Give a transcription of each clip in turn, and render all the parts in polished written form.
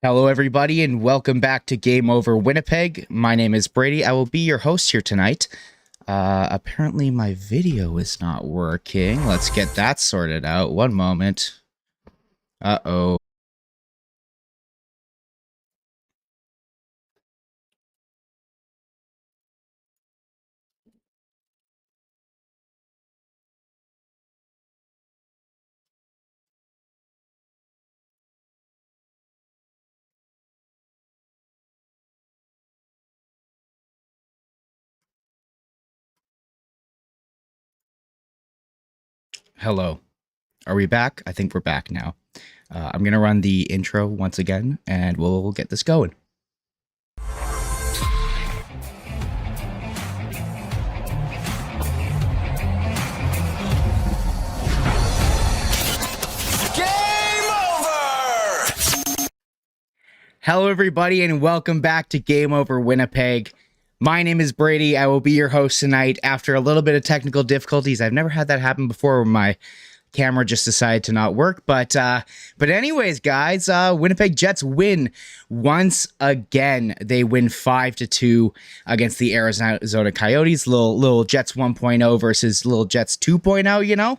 Hello, everybody, and welcome back to Game Over Winnipeg. My name is Brady. I will be your host here tonight. Apparently my video is not working. Let's get that sorted out. One moment. Uh-oh. Hello. Are we back? I think we're back now. I'm going to run the intro once again, and we'll get this going. Hello, everybody, and welcome back to Game Over Winnipeg. My name is Brady. I will be your host tonight after a little bit of technical difficulties. I've never had that happen before where my camera just decided to not work. But anyways, guys, Winnipeg Jets win once again. They win 5-2 against the Arizona Coyotes. Little Jets 1.0 versus little Jets 2.0, you know?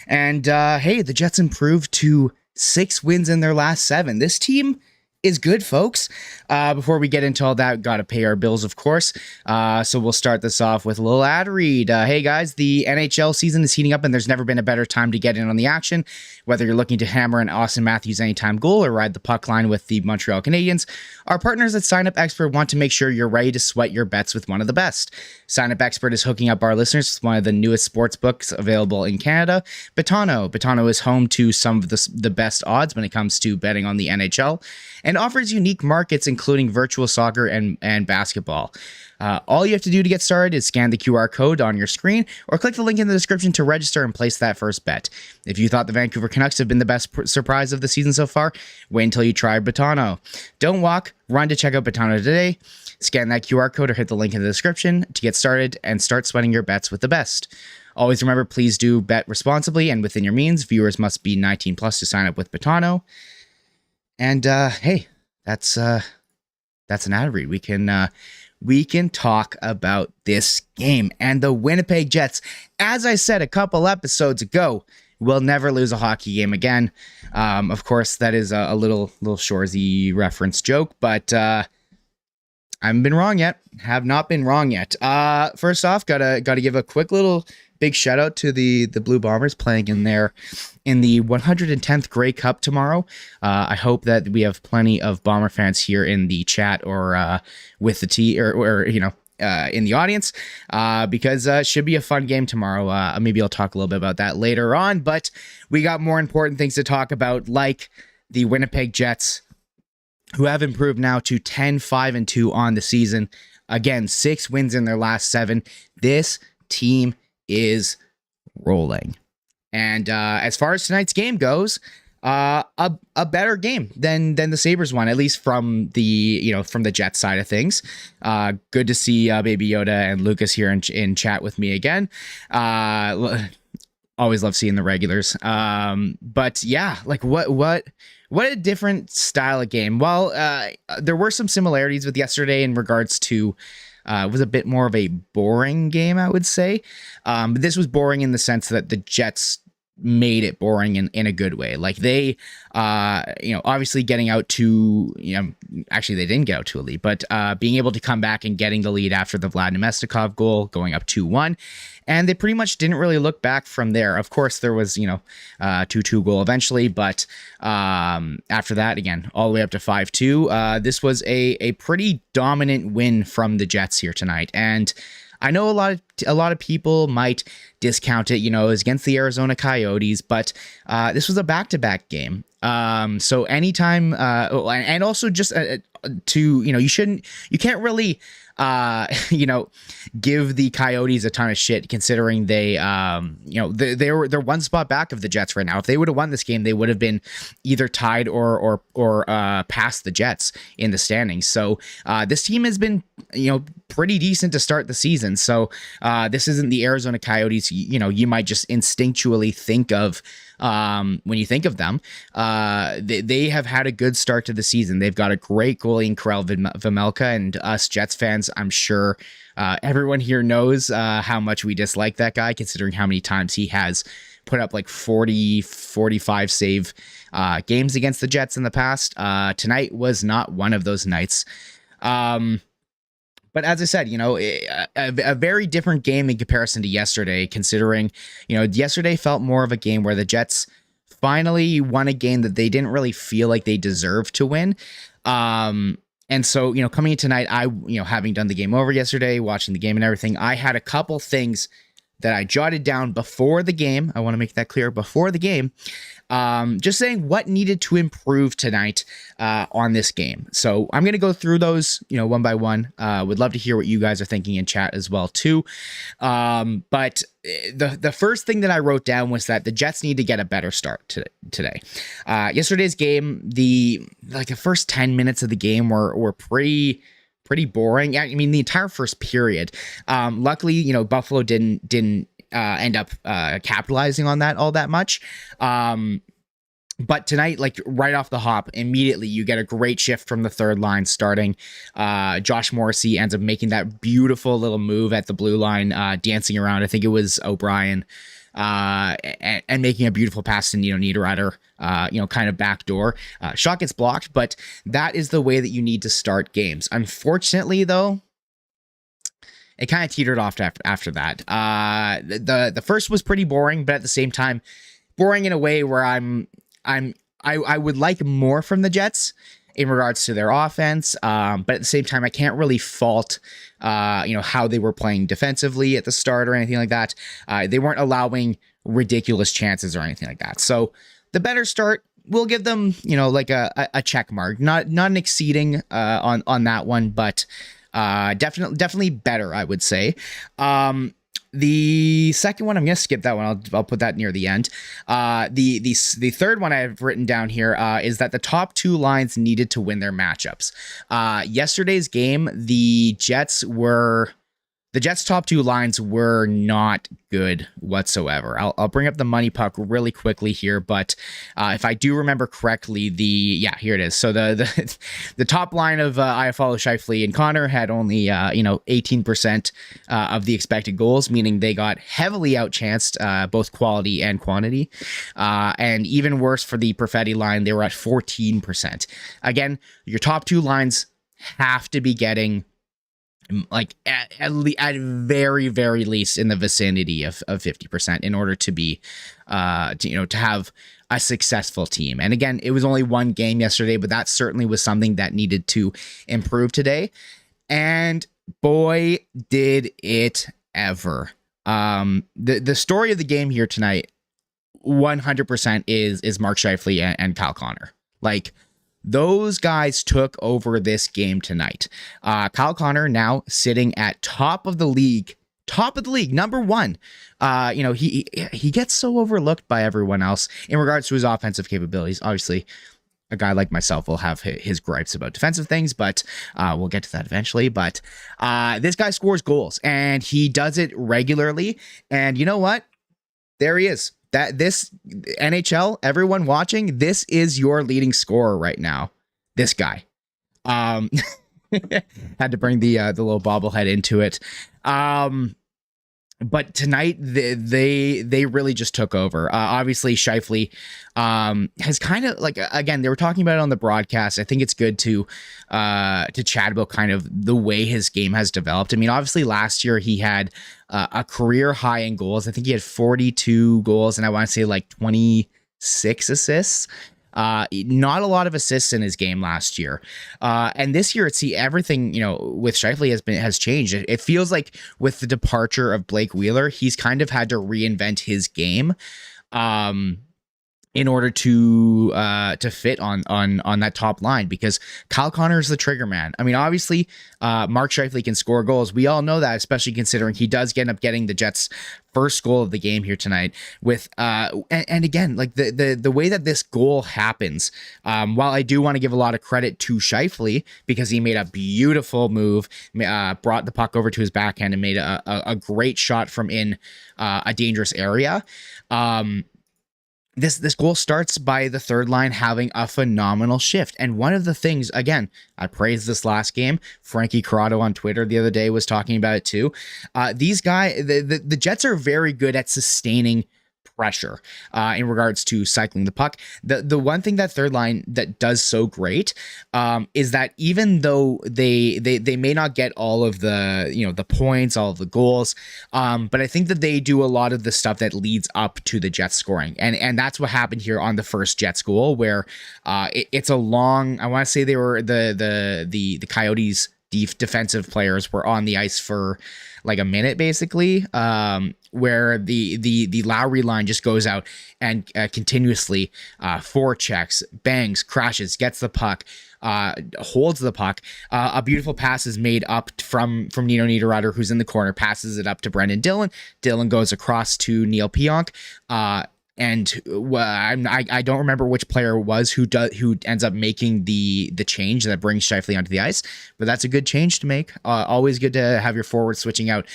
And hey, the Jets improved to 6 wins in their last 7. This team is good, folks. Before we get into all that, gotta pay our bills, of course. So we'll start this off with a little ad read. Hey guys, the NHL season is heating up and there's never been a better time to get in on the action. Whether you're looking to hammer an Austin Matthews anytime goal or ride the puck line with the Montreal Canadiens, our partners at Sign Up Expert want to make sure you're ready to sweat your bets with one of the best. Sign Up Expert is hooking up our listeners with one of the newest sports books available in Canada, Betano. Betano is home to some of the best odds when it comes to betting on the NHL, and offers unique markets including virtual soccer and basketball. All you have to do to get started is scan the QR code on your screen or click the link in the description to register and place that first bet. If you thought the Vancouver Canucks have been the best surprise of the season so far, wait until you try Betano. Don't walk, run to check out Betano today. Scan that QR code or hit the link in the description to get started and start sweating your bets with the best. Always remember, please do bet responsibly and within your means. Viewers must be 19 plus to sign up with Betano. And hey, that's an ad read. We can talk about this game and the Winnipeg Jets. As I said a couple episodes ago, will never lose a hockey game again. Of course, that is a little Shoresy reference joke, but I haven't been wrong yet. Have not been wrong yet. First off, gotta give a quick little big shout out to the Blue Bombers playing in the 110th Grey Cup tomorrow. I hope that we have plenty of Bomber fans here in the chat or with the in the audience, because it should be a fun game tomorrow. Maybe I'll talk a little bit about that later on, but we got more important things to talk about, like the Winnipeg Jets, who have improved now to 10-5-2 on the season. Again, 6 wins in their last 7. This team is rolling. And as far as tonight's game goes, a better game than the Sabres one, at least from the Jets side of things. Good to see Baby Yoda and Lucas here in chat with me again. Always love seeing the regulars. But yeah, like what a different style of game. Well, there were some similarities with yesterday in regards to it was a bit more of a boring game, I would say. But this was boring in the sense that the Jets made it boring in a good way. Like they, obviously getting out to, actually they didn't get out to a lead, but being able to come back and getting the lead after the Vlad Nemestikov goal, going up 2-1. And they pretty much didn't really look back from there. Of course, there was, 2-2 goal eventually, but after that, again, all the way up to 5-2. This was a pretty dominant win from the Jets here tonight. And I know a lot of people might discount it, it was against the Arizona Coyotes, but this was a back-to-back game. So anytime, and also just you can't really give the Coyotes a ton of shit, considering they're one spot back of the Jets right now. If they would have won this game, they would have been either tied or past the Jets in the standings. So this team has been, pretty decent to start the season. So this isn't the Arizona Coyotes, you might just instinctually think of when you think of them. They have had a good start to the season. They've got a great goalie in Karel Vejmelka, and us Jets fans, I'm sure everyone here knows how much we dislike that guy, considering how many times he has put up like 45 save games against the Jets in the past. Tonight was not one of those nights. But as I said, a very different game in comparison to yesterday, considering, yesterday felt more of a game where the Jets finally won a game that they didn't really feel like they deserved to win. And so, coming in tonight, having done the game over yesterday, watching the game and everything, I had a couple things that I jotted down before the game. I want to make that clear, before the game. Just saying what needed to improve tonight on this game. So I'm going to go through those, one by one. Would love to hear what you guys are thinking in chat as well too. But the first thing that I wrote down was that the Jets need to get a better start today. Yesterday's game, the first 10 minutes of the game were pretty boring. I mean, the entire first period. Luckily, Buffalo didn't end up capitalizing on that all that much. But tonight, right off the hop, immediately you get a great shift from the third line starting. Josh Morrissey ends up making that beautiful little move at the blue line, dancing around. I think it was O'Brien, and making a beautiful pass to Niederreiter, kind of backdoor. Shot gets blocked, but that is the way that you need to start games. Unfortunately, though, it kind of teetered off after that. The first was pretty boring, but at the same time, boring in a way where I would like more from the Jets in regards to their offense. But at the same time, I can't really fault, how they were playing defensively at the start or anything like that. They weren't allowing ridiculous chances or anything like that. So the better start, we'll give them, a check mark, not an exceeding on that one, but definitely better, I would say. The second one, I'm going to skip that one. I'll put that near the end. The third one I have written down here is that the top two lines needed to win their matchups. Yesterday's game, the Jets' top two lines were not good whatsoever. I'll bring up the money puck really quickly here, but if I do remember correctly, here it is. So the top line of Iafallo, Scheifele, and Connor had only 18% of the expected goals, meaning they got heavily outchanced, both quality and quantity. And even worse for the Perfetti line, they were at 14%. Again, your top two lines have to be getting at very, very least in the vicinity of 50% in order to be, to have a successful team. And again, it was only one game yesterday, but that certainly was something that needed to improve today. And boy, did it ever. The story of the game here tonight, 100% is Mark Scheifele and Kyle Connor. Those guys took over this game tonight. Kyle Connor now sitting at top of the league, number one. He gets so overlooked by everyone else in regards to his offensive capabilities. Obviously, a guy like myself will have his gripes about defensive things, but we'll get to that eventually. But this guy scores goals, and he does it regularly. And you know what? There he is. This NHL, everyone watching, this is your leading scorer right now. This guy. Had to bring the little bobblehead into it. But tonight they really just took over. Obviously, Scheifele has kind of again, they were talking about it on the broadcast. I think it's good to chat about kind of the way his game has developed. I mean, obviously last year he had a career high in goals. I think he had 42 goals, and I want to say 26 assists. Not a lot of assists in his game last year. And this year, everything, with Scheifele has changed. It feels like with the departure of Blake Wheeler, he's kind of had to reinvent his game. In in order to fit on that top line, because Kyle Connor is the trigger man. I mean, obviously, Mark Scheifele can score goals. We all know that, especially considering he does end up getting the Jets' first goal of the game here tonight. With and again, like the way that this goal happens. While I do want to give a lot of credit to Scheifele because he made a beautiful move, brought the puck over to his backhand and made a great shot from in a dangerous area. This goal starts by the third line having a phenomenal shift. And one of the things, again, I praised this last game. Frankie Corrado on Twitter the other day was talking about it too. These guys, the Jets are very good at sustaining pressure in regards to cycling the puck. The one thing that third line that does so great is that even though they may not get all of the the points, all of the goals, but I think that they do a lot of the stuff that leads up to the Jets scoring, and that's what happened here on the first Jets goal, where it's a long. I want to say they were the Coyotes defensive players were on the ice for like a minute basically, where the Lowry line just goes out and continuously forechecks, bangs, crashes, gets the puck, holds the puck. A beautiful pass is made up from Nino Niederreiter, who's in the corner, passes it up to Brendan Dillon. Dillon goes across to Neil Pionk. And I don't remember which player it was who ends up making the change that brings Scheifele onto the ice, but that's a good change to make. Always good to have your forward switching out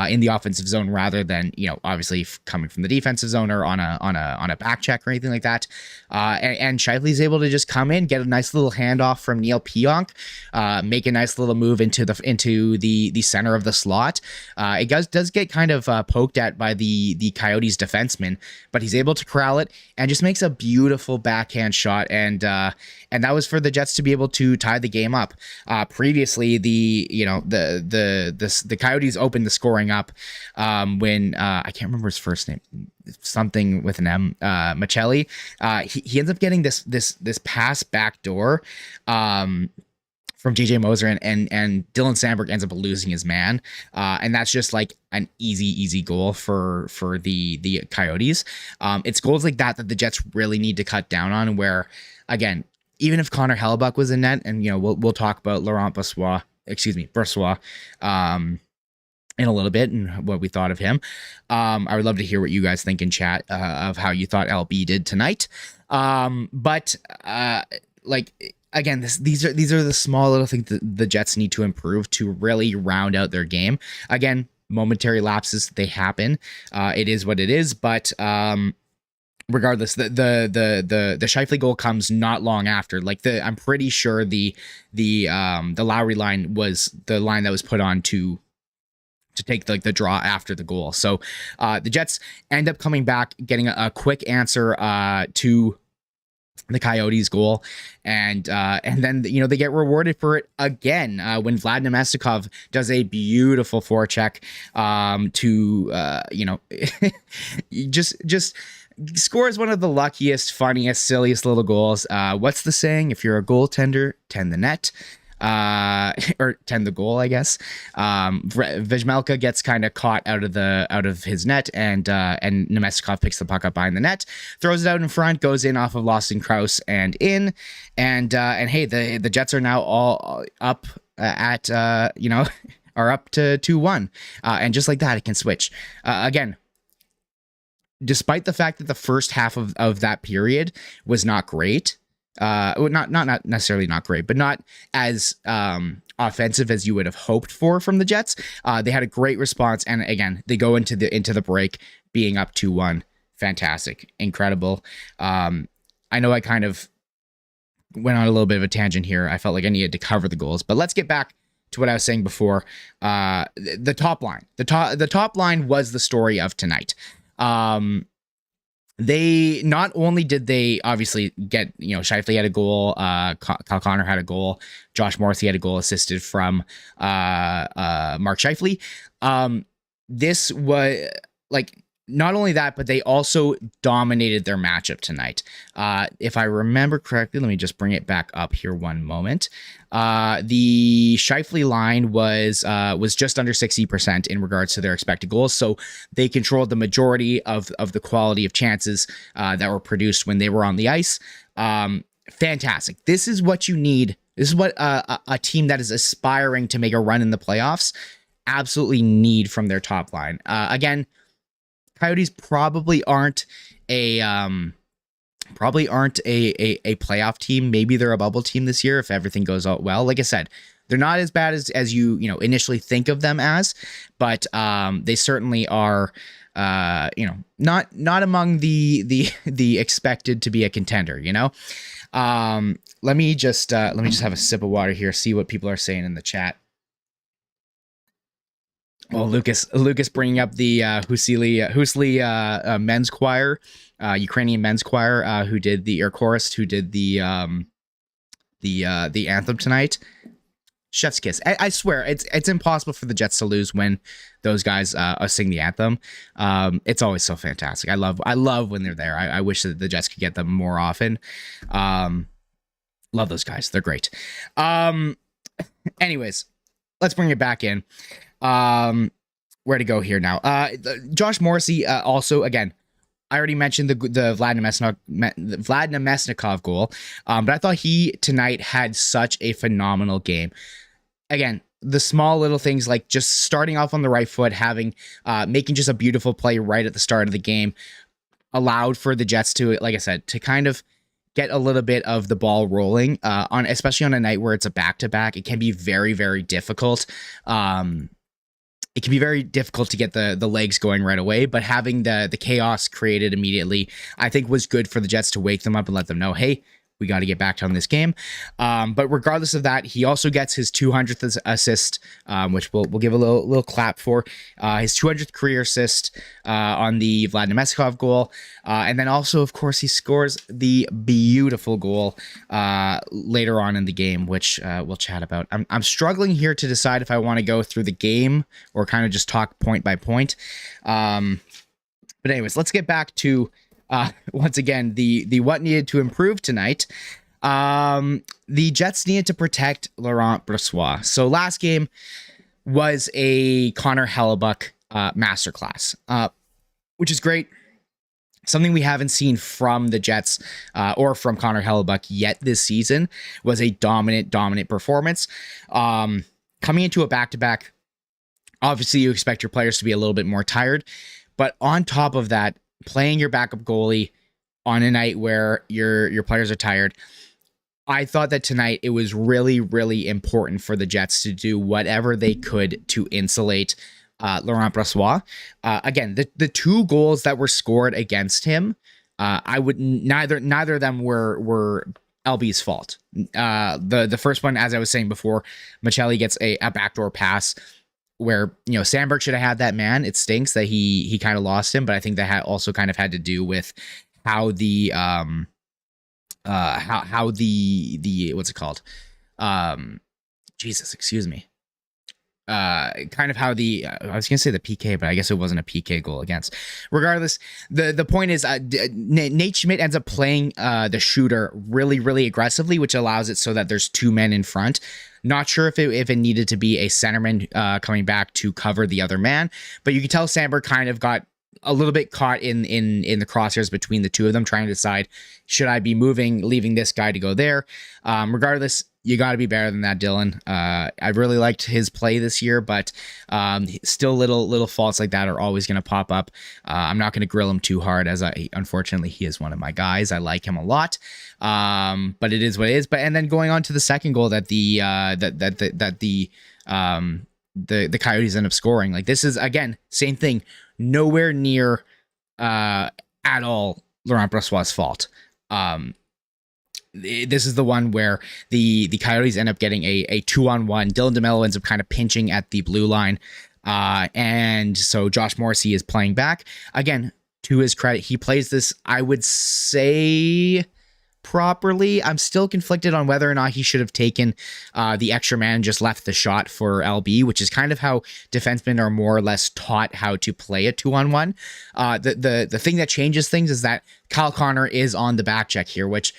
in the offensive zone rather than obviously coming from the defensive zone or on a back check or anything like that. And Scheifele's able to just come in, get a nice little handoff from Neil Pionk, make a nice little move into the center of the slot. It does get kind of poked at by the Coyotes defenseman, but he's able to corral it and just makes a beautiful backhand shot, and that was for the Jets to be able to tie the game up. Previously, the Coyotes opened the scoring up when I can't remember his first name, something with an M, Michelli. He ends up getting this pass backdoor from JJ Moser, and Dylan Sandberg ends up losing his man. And that's just like an easy goal for the Coyotes. It's goals like that the Jets really need to cut down on, where, again, even if Connor Hellebuck was in net, and we'll talk about Laurent Brossoit, in a little bit and what we thought of him. I would love to hear what you guys think in chat of how you thought LB did tonight. Again, these are the small little things that the Jets need to improve to really round out their game. Again, momentary lapses, they happen. It is what it is, but regardless, the Scheifele goal comes not long after. I'm pretty sure the Lowry line was the line that was put on to take the draw after the goal. So the Jets end up coming back, getting a quick answer to the Coyotes goal, and then they get rewarded for it again when Vlad Nemestikov does a beautiful forecheck just scores one of the luckiest, funniest, silliest little goals. What's the saying? If you're a goaltender, tend the net. Or tend the goal, I guess. Vejmelka gets kind of caught out of his net, and Nemestikov picks the puck up behind the net, throws it out in front, goes in off of Lawson Krause and in, and hey, the Jets are now all up at are up to 2-1, and just like that, it can switch again. Despite the fact that the first half of that period was not great. Not necessarily not great, but not as offensive as you would have hoped for from the Jets. They had a great response, and again, they go into the break being up 2-1. Fantastic, incredible. I know I kind of went on a little bit of a tangent here. I felt like I needed to cover the goals, but let's get back to what I was saying before. The top line, the top line was the story of tonight. They not only did they obviously get, Scheifele had a goal, Kyle Connor had a goal, Josh Morrissey had a goal assisted from Mark Scheifele. This was not only that, but they also dominated their matchup tonight. If I remember correctly, let me just bring it back up here one moment. The Scheifele line was just under 60% in regards to their expected goals, so they controlled the majority of the quality of chances that were produced when they were on the ice. Fantastic. This is what you need. This is what a team that is aspiring to make a run in the playoffs absolutely need from their top line. Again, Coyotes probably aren't a playoff team. Maybe they're a bubble team this year if everything goes out well. Like I said, they're not as bad as you initially think of them as, but they certainly are not among the expected to be a contender, Let me just have a sip of water here, see what people are saying in the chat. Well, Lucas bringing up the Husli men's choir, Ukrainian men's choir, who did the chorus, who did the anthem tonight. Chef's kiss. I swear, it's impossible for the Jets to lose when those guys sing the anthem. It's always so fantastic. I love when they're there. I wish that the Jets could get them more often. Love those guys. They're great. Anyways, let's bring it back in. Where to go here now? Josh Morrissey, also, again, I already mentioned the Vladimir Namestnikov goal, but I thought he tonight had such a phenomenal game. Again, the small little things like just starting off on the right foot, making just a beautiful play right at the start of the game, allowed for the Jets to, like I said, to kind of get a little bit of the ball rolling, especially on a night where it's a back-to-back. It can be very, very difficult. It can be very difficult to get the legs going right away, but having the chaos created immediately, I think, was good for the Jets to wake them up and let them know, hey, we got to get back on this game. But regardless of that, he also gets his 200th assist, which we'll give a little clap for. His 200th career assist on the Vladimir Namestnikov goal. And then also, of course, he scores the beautiful goal later on in the game, which we'll chat about. I'm struggling here to decide if I want to go through the game or kind of just talk point by point. But anyways, let's get back to once again, the what needed to improve tonight. The Jets needed to protect Laurent Brossoit. So last game was a Connor Hellebuyck masterclass, which is great. Something we haven't seen from the Jets or from Connor Hellebuyck yet this season was a dominant performance. Coming into a back-to-back, obviously you expect your players to be a little bit more tired, but on top of that, playing your backup goalie on a night where your players are tired, I thought that tonight it was really, really important for the Jets to do whatever they could to insulate Laurent Brossoit. Again, the two goals that were scored against him, I would neither of them were LB's fault. The first one, as I was saying before, Machelli gets a backdoor pass where, Sandberg should have had that man. It stinks that he kind of lost him, but I think that also kind of had to do with how the what's it called? Jesus, excuse me. Kind of how I was gonna say the PK, but I guess it wasn't a PK goal against. Regardless, the point is, Nate Schmidt ends up playing the shooter really, really aggressively, which allows it so that there's two men in front. Not sure if it needed to be a centerman coming back to cover the other man, but you can tell Sandberg kind of got a little bit caught in the crosshairs between the two of them, trying to decide, should I be leaving this guy to go there? Regardless, you got to be better than that, Dylan. I really liked his play this year, but still little faults like that are always going to pop up. I'm not going to grill him too hard, as unfortunately he is one of my guys. I like him a lot, but it is what it is. And then going on to the second goal that the Coyotes end up scoring. Like, this is, again, same thing. Nowhere near at all Laurent Brossoit's fault. This is the one where the Coyotes end up getting a 2-on-1. Dylan DeMello ends up kind of pinching at the blue line. And so Josh Morrissey is playing back. Again, to his credit, he plays this, I would say, properly. I'm still conflicted on whether or not he should have taken the extra man and just left the shot for LB, which is kind of how defensemen are more or less taught how to play a 2-on-1. The thing that changes things is that Kyle Connor is on the back check here, which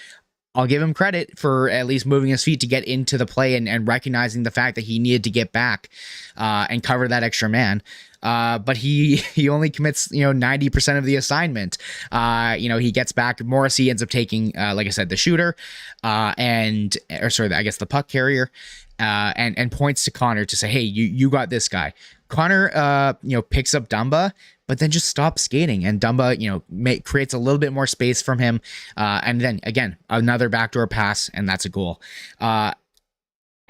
I'll give him credit for at least moving his feet to get into the play and recognizing the fact that he needed to get back and cover that extra man. But he only commits, 90% of the assignment. He gets back. Morrissey ends up taking, like I said, the shooter, the puck carrier, and points to Connor to say, hey, you got this guy. Connor, picks up Dumba, but then just stops skating, and Dumba, creates a little bit more space from him, and then again another backdoor pass, and that's a goal.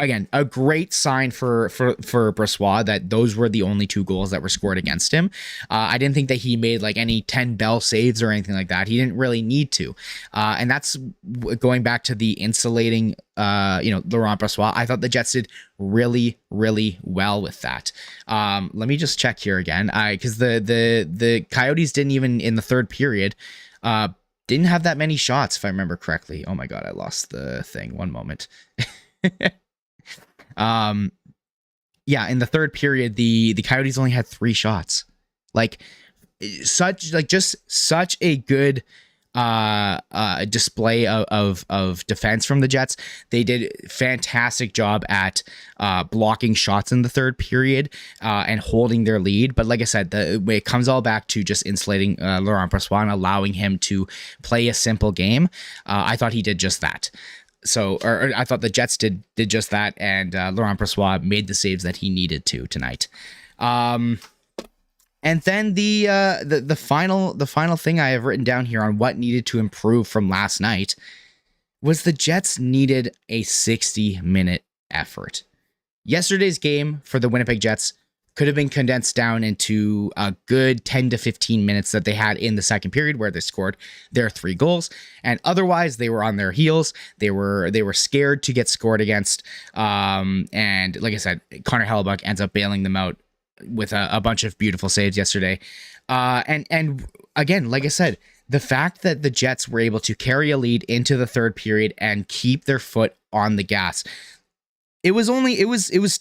Again, a great sign for Brossoit that those were the only 2 goals that were scored against him. I didn't think that he made like any 10 bell saves or anything like that. He didn't really need to. And that's going back to the insulating, Laurent Brossoit. I thought the Jets did really, really well with that. Let me just check here again. Because the Coyotes didn't even in the third period, didn't have that many shots, if I remember correctly. Oh my God, I lost the thing. One moment. In the third period, the Coyotes only had 3 shots. Such a good display of defense from the Jets. They did a fantastic job at blocking shots in the third period and holding their lead. But like I said, it comes all back to just insulating Laurent Brossoit and allowing him to play a simple game. I thought he did just that. I thought the Jets did just that, and Laurent Brossoit made the saves that he needed to tonight. And then the final thing I have written down here on what needed to improve from last night was the Jets needed a 60-minute effort. Yesterday's game for the Winnipeg Jets could have been condensed down into a good 10 to 15 minutes that they had in the second period where they scored their 3 goals. And otherwise, they were on their heels. They were scared to get scored against. And like I said, Connor Hellebuyck ends up bailing them out with a bunch of beautiful saves yesterday. And again, like I said, the fact that the Jets were able to carry a lead into the third period and keep their foot on the gas. It was when the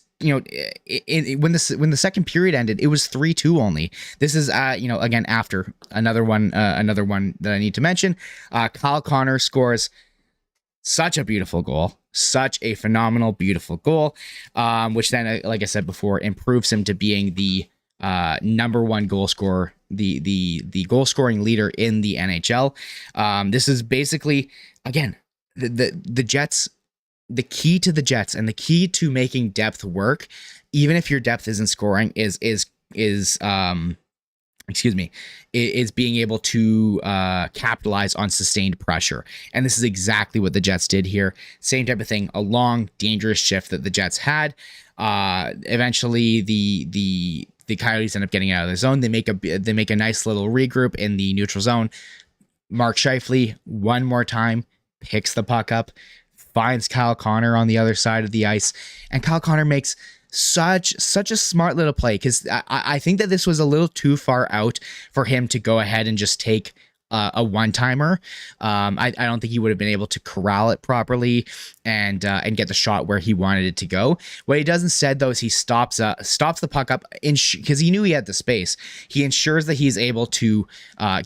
second period ended, it was 3-2 only. This is again after another one that I need to mention. Kyle Connor scores such a beautiful goal, such a phenomenal, beautiful goal, which then, like I said before, improves him to being the number 1 goal scorer, the goal scoring leader in the NHL. This is basically, again, the Jets. The key to the Jets and the key to making depth work, even if your depth isn't scoring, is being able to capitalize on sustained pressure. And this is exactly what the Jets did here. Same type of thing, a long, dangerous shift that the Jets had. Eventually, the Coyotes end up getting out of the zone. They make a nice little regroup in the neutral zone. Mark Scheifele one more time picks the puck up, finds Kyle Connor on the other side of the ice, and Kyle Connor makes such a smart little play, because I think that this was a little too far out for him to go ahead and just take a one-timer. I don't think he would have been able to corral it properly and get the shot where he wanted it to go. What he does instead, though, is he stops the puck up because he knew he had the space. He ensures that he's able to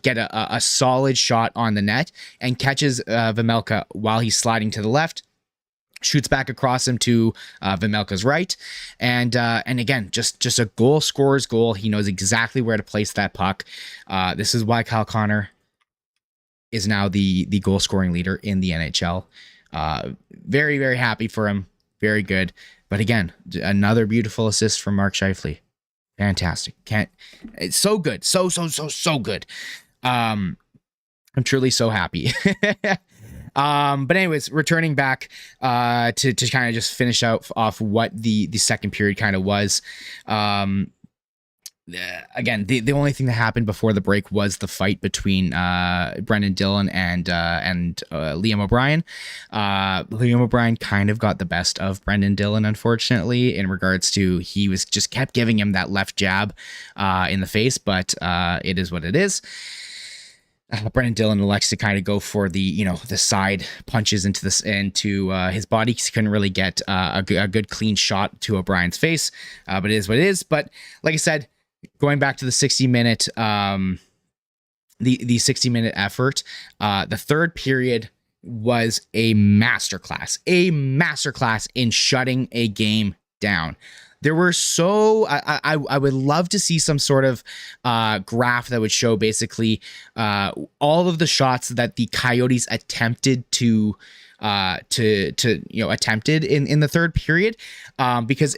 get a solid shot on the net and catches Vejmelka while he's sliding to the left. Shoots back across him to Vejmelka's right, and again, just a goal scorer's goal. He knows exactly where to place that puck. This is why Kyle Connor is now the goal scoring leader in the NHL. Very, very happy for him. Very good. But again, another beautiful assist from Mark Scheifele. Fantastic. It's so good. So good. I'm truly so happy. But anyways, returning back to kind of just finish off what the second period kind of was. Again, the only thing that happened before the break was the fight between Brendan Dillon and Liam O'Brien. Liam O'Brien kind of got the best of Brendan Dillon, unfortunately, in regards to he was just kept giving him that left jab in the face, but it is what it is. Brendan Dillon elects to kind of go for the the side punches into his body. He couldn't really get a good clean shot to O'Brien's face, but it is what it is. But like I said, going back to the 60-minute the 60-minute effort, the third period was a masterclass in shutting a game down. There were I would love to see some sort of graph that would show basically all of the shots that the Coyotes attempted attempted in the third period, because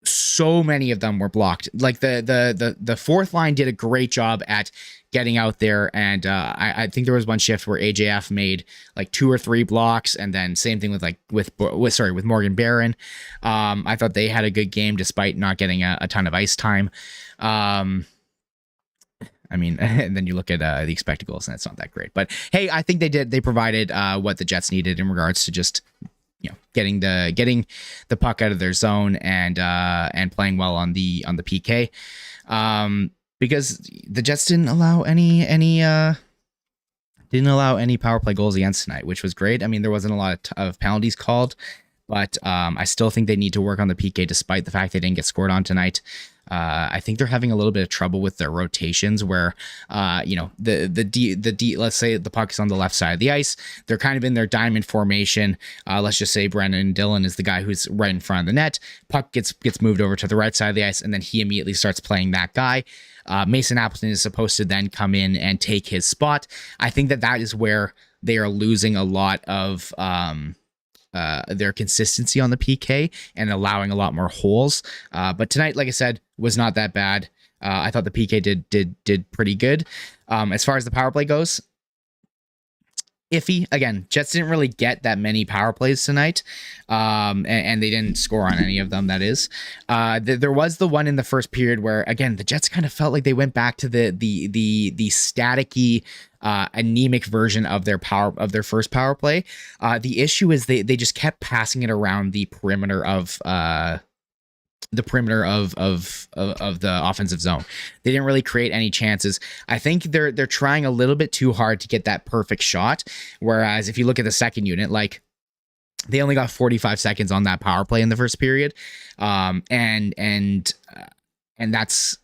so many of them were blocked. Like the fourth line did a great job at getting out there, and I think there was one shift where AJF made like 2 or 3 blocks, and then same thing with Morgan Barron. I thought they had a good game despite not getting a ton of ice time. I mean, and then you look at the expected goals, and it's not that great. But hey, I think they provided what the Jets needed in regards to just getting the puck out of their zone and playing well on the PK. Because the Jets didn't allow any power play goals against tonight, which was great. I mean, there wasn't a lot of penalties called, but I still think they need to work on the PK despite the fact they didn't get scored on tonight. I think they're having a little bit of trouble with their rotations where, let's say the puck is on the left side of the ice. They're kind of in their diamond formation. Let's just say Brendan Dillon is the guy who's right in front of the net. Puck gets moved over to the right side of the ice, and then he immediately starts playing that guy. Mason Appleton is supposed to then come in and take his spot. I think that is where they are losing a lot of their consistency on the PK and allowing a lot more holes. But tonight, like I said, was not that bad. I thought the PK did pretty good. As far as the power play goes, iffy. Again, Jets didn't really get that many power plays tonight, and they didn't score on any of them, that is. There was the one in the first period where, again, the Jets kind of felt like they went back to the staticky, anemic version of their first power play. The issue is they just kept passing it around the perimeter of the offensive zone. They didn't really create any chances. I think they're trying a little bit too hard to get that perfect shot. Whereas if you look at the second unit, like, they only got 45 seconds on that power play in the first period. And that's,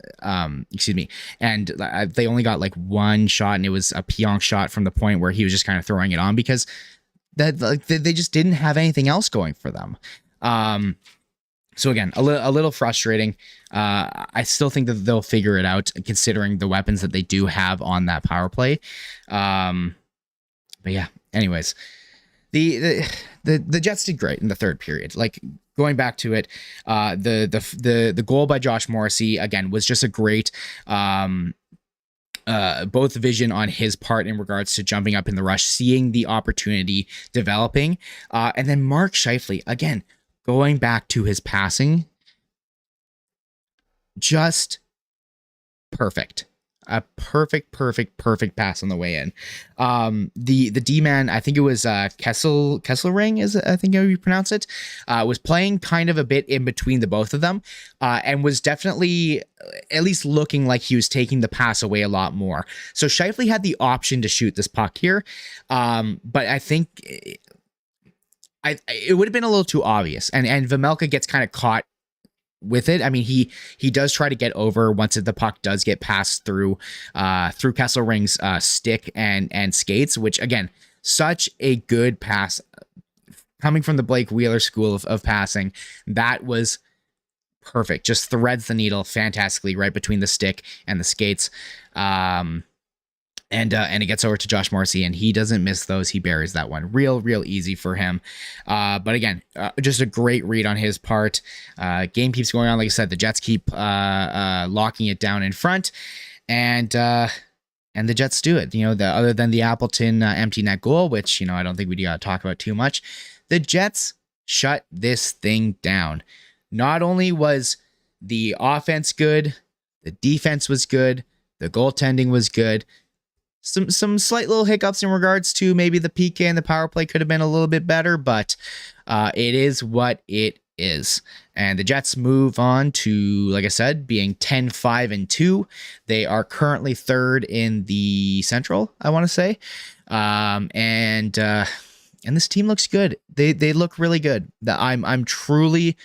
excuse me. And they only got like one shot, and it was a Pionk shot from the point where he was just kind of throwing it on because they just didn't have anything else going for them. So again, a little frustrating. I still think that they'll figure it out considering the weapons that they do have on that power play. But yeah, anyways, the Jets did great in the third period. Like, going back to it, the goal by Josh Morrissey again was just a great both vision on his part in regards to jumping up in the rush, seeing the opportunity developing, and then Mark Scheifele again going back to his passing, just perfect. A perfect pass on the way in. The D-man, I think it was Kesselring, is I think how you pronounce it, was playing kind of a bit in between the both of them, and was definitely at least looking like he was taking the pass away a lot more. So Scheifele had the option to shoot this puck here, but I think it would have been a little too obvious, and Vejmelka gets kind of caught with it. I mean, he does try to get over once the puck does get passed through Kesselring's stick and skates, which again, such a good pass coming from the Blake Wheeler school of passing. That was perfect. Just threads the needle fantastically right between the stick and the skates. And it gets over to Josh Morrissey, and he doesn't miss those. He buries that one. Real easy for him. But again, just a great read on his part. Game keeps going on. Like I said, the Jets keep locking it down in front, and the Jets do it. Other than the Appleton empty net goal, which I don't think we got to talk about too much, the Jets shut this thing down. Not only was the offense good, the defense was good, the goaltending was good. Some slight little hiccups in regards to maybe the PK and the power play could have been a little bit better, but it is what it is. And the Jets move on to, like I said, being 10-5-2. They are currently third in the Central, I want to say. And this team looks good. They look really good. I'm truly,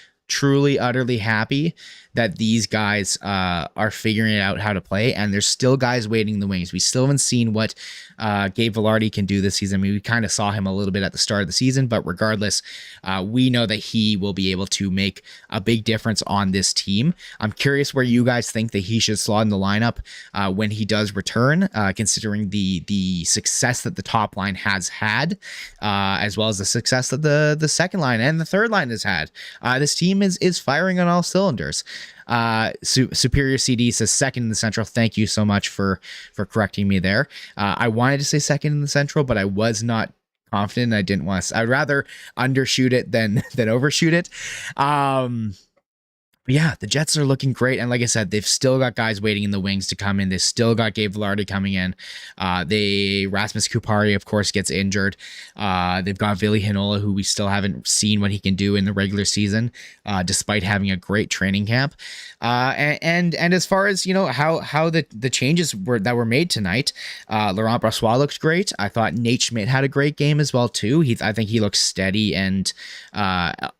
utterly happy that these guys are figuring out how to play, and there's still guys waiting in the wings. We still haven't seen what Gabe Vilardi can do this season. I mean, we kind of saw him a little bit at the start of the season, but regardless, we know that he will be able to make a big difference on this team. I'm curious where you guys think that he should slot in the lineup when he does return, considering the success that the top line has had, as well as the success that the second line and the third line has had. This team is firing on all cylinders. Superior CD says second in the Central. Thank you so much for correcting me there. I wanted to say second in the Central, but I was not confident. I didn't want to. I'd rather undershoot it than overshoot it. Yeah, the Jets are looking great. And like I said, they've still got guys waiting in the wings to come in. They've still got Gabe Vilardi coming in. Rasmus Kupari, of course, gets injured. They've got Ville Heinola, who we still haven't seen what he can do in the regular season, despite having a great training camp. And as far as, how the changes that were made tonight, Laurent Brossoit looked great. I thought Nate Schmidt had a great game as well, too. I think he looks steady, and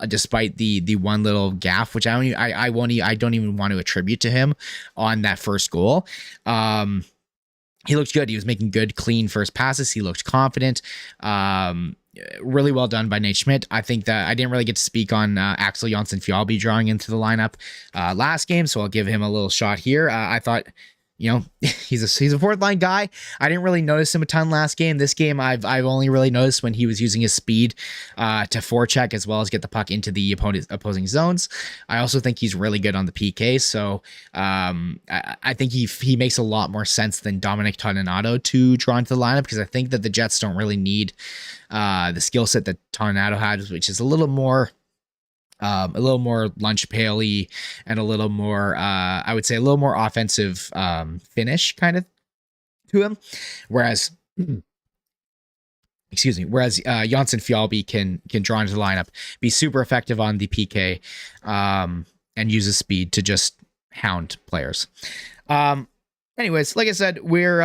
despite the one little gaffe, which I don't even want to attribute to him on that first goal. He looked good. He was making good, clean first passes. He looked confident. Really well done by Nate Schmidt. I think that I didn't really get to speak on Axel Jonsson-Fjallby drawing into the lineup last game, so I'll give him a little shot here. I thought, he's a fourth line guy. I didn't really notice him a ton last game. This game, I've only really noticed when he was using his speed to forecheck as well as get the puck into the opposing zones. I also think he's really good on the PK. So I think he makes a lot more sense than Dominic Toninato to draw into the lineup, because I think that the Jets don't really need the skill set that Toninato has, which is a little more lunch pail-y and a little more, I would say, a little more offensive finish kind of to him. Whereas Jonsson-Fjallby can draw into the lineup, be super effective on the PK, and use his speed to just hound players. Anyways, like I said, we're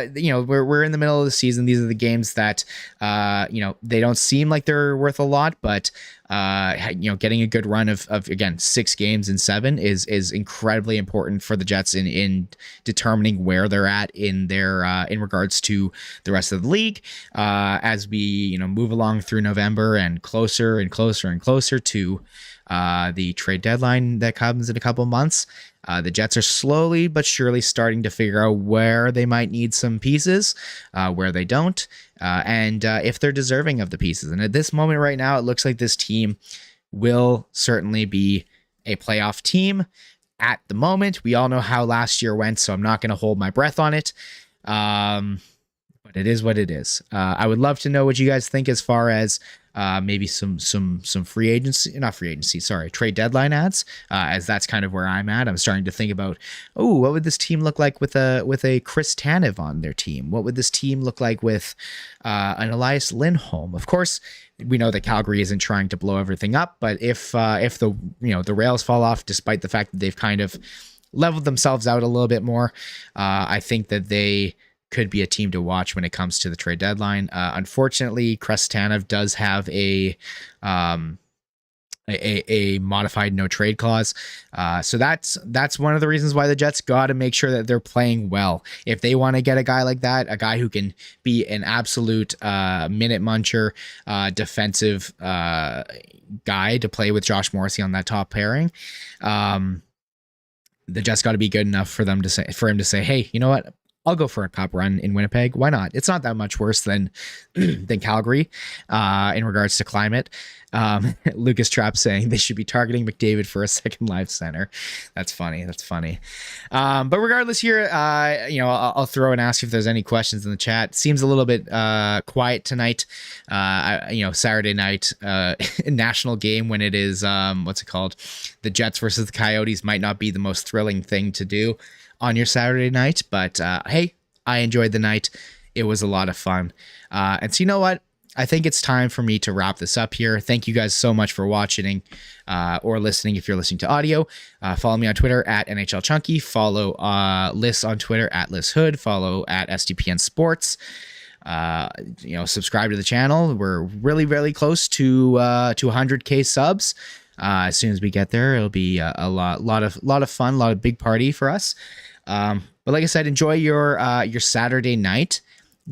in the middle of the season. These are the games that, they don't seem like they're worth a lot, but, getting a good run of again, 6 games in 7 is incredibly important for the Jets in determining where they're at in their, in regards to the rest of the league, as we, move along through November and closer and closer and closer to, the trade deadline that comes in a couple months. The Jets are slowly but surely starting to figure out where they might need some pieces, where they don't, and if they're deserving of the pieces. And at this moment right now, it looks like this team will certainly be a playoff team. At the moment, we all know how last year went, so I'm not going to hold my breath on it. But it is what it is. I would love to know what you guys think as far as maybe some trade deadline ads, as that's kind of where I'm at. I'm starting to think about, what would this team look like with a Chris Tanev on their team? What would this team look like with an Elias Lindholm? Of course, we know that Calgary isn't trying to blow everything up, but if the rails fall off, despite the fact that they've kind of leveled themselves out a little bit more, I think that they could be a team to watch when it comes to the trade deadline. Unfortunately, Krestanov does have a modified no trade clause. So that's one of the reasons why the Jets got to make sure that they're playing well. If they want to get a guy like that, a guy who can be an absolute minute muncher, defensive guy to play with Josh Morrissey on that top pairing, the Jets got to be good enough for him to say, hey, you know what? I'll go for a cup run in Winnipeg. Why not? It's not that much worse than Calgary in regards to climate. Lucas Trapp saying they should be targeting McDavid for a second live center. That's funny. But regardless here, I'll throw and ask if there's any questions in the chat. Seems a little bit quiet tonight. Saturday night national game when it is, the Jets versus the Coyotes might not be the most thrilling thing to do on your Saturday night, but hey, I enjoyed the night. It was a lot of fun. And so you know what? I think it's time for me to wrap this up here. Thank you guys so much for watching or listening if you're listening to audio. Follow me on Twitter at NHL Chunky. Follow Liz on Twitter at Liz Hood. Follow at SDPN Sports. Subscribe to the channel. We're really, really close to 100K subs. As soon as we get there, it'll be a lot of fun, a lot of big party for us. But like I said, enjoy your Saturday night.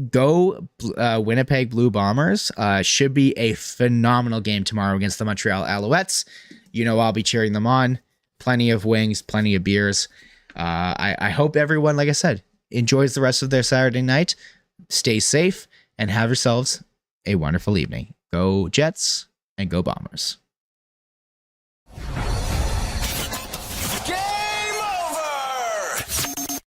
Go Winnipeg Blue Bombers. Should be a phenomenal game tomorrow against the Montreal Alouettes. I'll be cheering them on. Plenty of wings, plenty of beers. I hope everyone, like I said, enjoys the rest of their Saturday night. Stay safe and have yourselves a wonderful evening. Go Jets and go Bombers.